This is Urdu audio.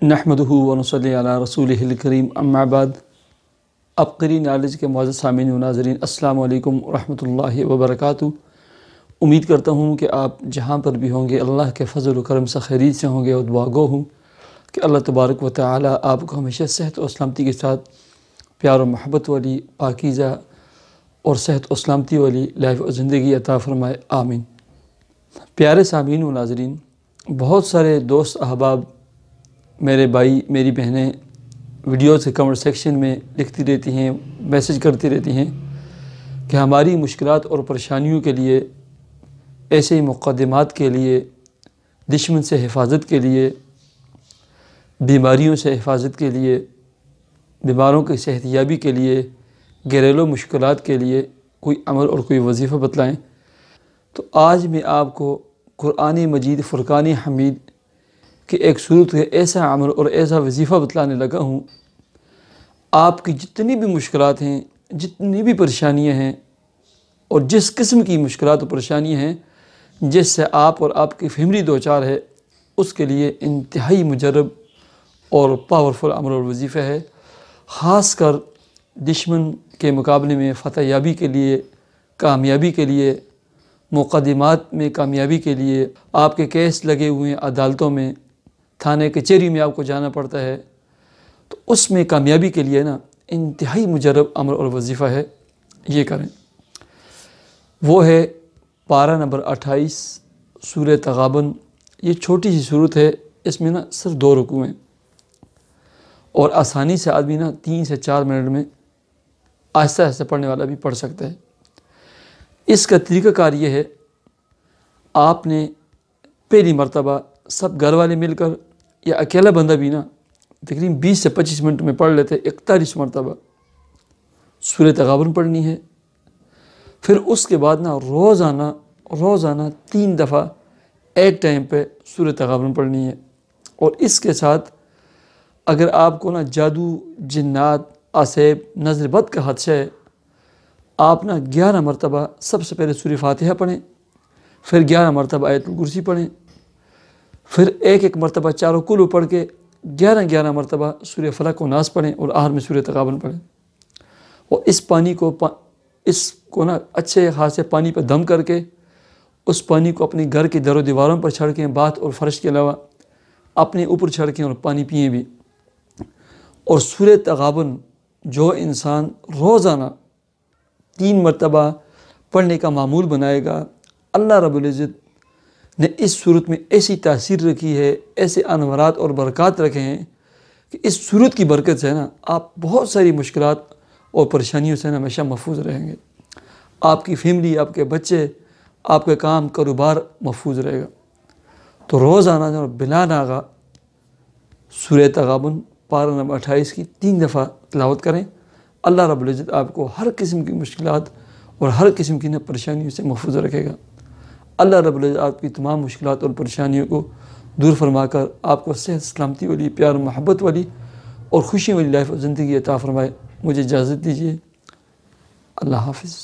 نحمدہ و نصلی علی رسولہ کریم اما بعد۔ عبقری نالج کے معزز سامعین و ناظرین، السلام علیکم ورحمۃ اللہ وبرکاتہ۔ امید کرتا ہوں کہ آپ جہاں پر بھی ہوں گے اللہ کے فضل و کرم سے خیریت سے ہوں گے، اور دعا گو ہوں کہ اللہ تبارک و تعالی آپ کو ہمیشہ صحت و سلامتی کے ساتھ پیار و محبت والی پاکیزہ اور صحت و سلامتی والی لائف و زندگی عطا فرمائے، آمین۔ پیارے سامعین و ناظرین، بہت سارے دوست احباب، میرے بھائی میری بہنیں ویڈیو سے کمنٹ سیکشن میں لکھتی رہتی ہیں، میسج کرتی رہتی ہیں کہ ہماری مشکلات اور پریشانیوں کے لیے، ایسے ہی مقدمات کے لیے، دشمن سے حفاظت کے لیے، بیماریوں سے حفاظت کے لیے، بیماروں کی صحت یابی کے لیے، گھریلو مشکلات کے لیے کوئی عمل اور کوئی وظیفہ بتلائیں۔ تو آج میں آپ کو قرآن مجید فرقان حمید کہ ایک صورت ہے، ایسا عمل اور ایسا وظیفہ بتلانے لگا ہوں۔ آپ کی جتنی بھی مشکلات ہیں، جتنی بھی پریشانیاں ہیں، اور جس قسم کی مشکلات و پریشانیاں ہیں جس سے آپ اور آپ کی فیملی دوچار ہے، اس کے لیے انتہائی مجرب اور پاورفل عمل اور وظیفہ ہے، خاص کر دشمن کے مقابلے میں فتح یابی کے لیے، کامیابی کے لیے، مقدمات میں کامیابی کے لیے۔ آپ کے کیس لگے ہوئے ہیں عدالتوں میں، تھانے کچہری میں آپ کو جانا پڑتا ہے، تو اس میں کامیابی کے لیے انتہائی مجرب عمل اور وظیفہ ہے، یہ کریں۔ وہ ہے پارہ نمبر 28 سورہ تغابن۔ یہ چھوٹی سی صورت ہے، اس میں صرف 2 رکوع ہیں، اور آسانی سے آدمی 3 سے 4 منٹ میں آہستہ آہستہ پڑھنے والا بھی پڑھ سکتا ہے۔ اس کا طریقہ کار یہ ہے، آپ نے پہلی مرتبہ سب گھر والے مل کر یا اکیلا بندہ بھی تقریباً 20 سے 25 منٹ میں پڑھ لیتے 41 مرتبہ سورہ تغابن پڑھنی ہے۔ پھر اس کے بعد روزانہ 3 دفعہ ایک ٹائم پہ سورہ تغابن پڑھنی ہے۔ اور اس کے ساتھ اگر آپ کو جادو، جنات، عصیب، نظر بد کا خدشہ ہے، آپ 11 مرتبہ سب سے پہلے سورہ فاتحہ پڑھیں، پھر 11 مرتبہ آیت الکرسی پڑھیں، پھر ایک مرتبہ چاروں کلو پڑھ کے 11 مرتبہ سورہ فلق و ناس پڑھیں، اور آخر میں سورہ تغابن پڑھیں۔ اور اس پانی کو اچھے خاصے پانی پہ دم کر کے اس پانی کو اپنے گھر کے در و دیواروں پر چھڑکیں، باتھ اور فرش کے علاوہ اپنے اوپر چھڑکیں اور پانی پئیں بھی۔ اور سورہ تغابن جو انسان روزانہ 3 مرتبہ پڑھنے کا معمول بنائے گا، اللہ رب العزت نے اس صورت میں ایسی تاثیر رکھی ہے، ایسے انوارات اور برکات رکھے ہیں کہ اس صورت کی برکت سے آپ بہت ساری مشکلات اور پریشانیوں سے ہمیشہ محفوظ رہیں گے۔ آپ کی فیملی، آپ کے بچے، آپ کا کام کاروبار محفوظ رہے گا۔ تو روزانہ بلا ناغہ سورہ تغابن پارہ نمبر 28 کی 3 دفعہ تلاوت کریں۔ اللہ رب العزت آپ کو ہر قسم کی مشکلات اور ہر قسم کی پریشانیوں سے محفوظ رکھے گا۔ اللہ رب العزت آپ کی تمام مشکلات اور پریشانیوں کو دور فرما کر آپ کو صحت، سلامتی والی، پیار و محبت والی اور خوشی والی لائف و زندگی عطا فرمائے۔ مجھے اجازت دیجیے، اللہ حافظ۔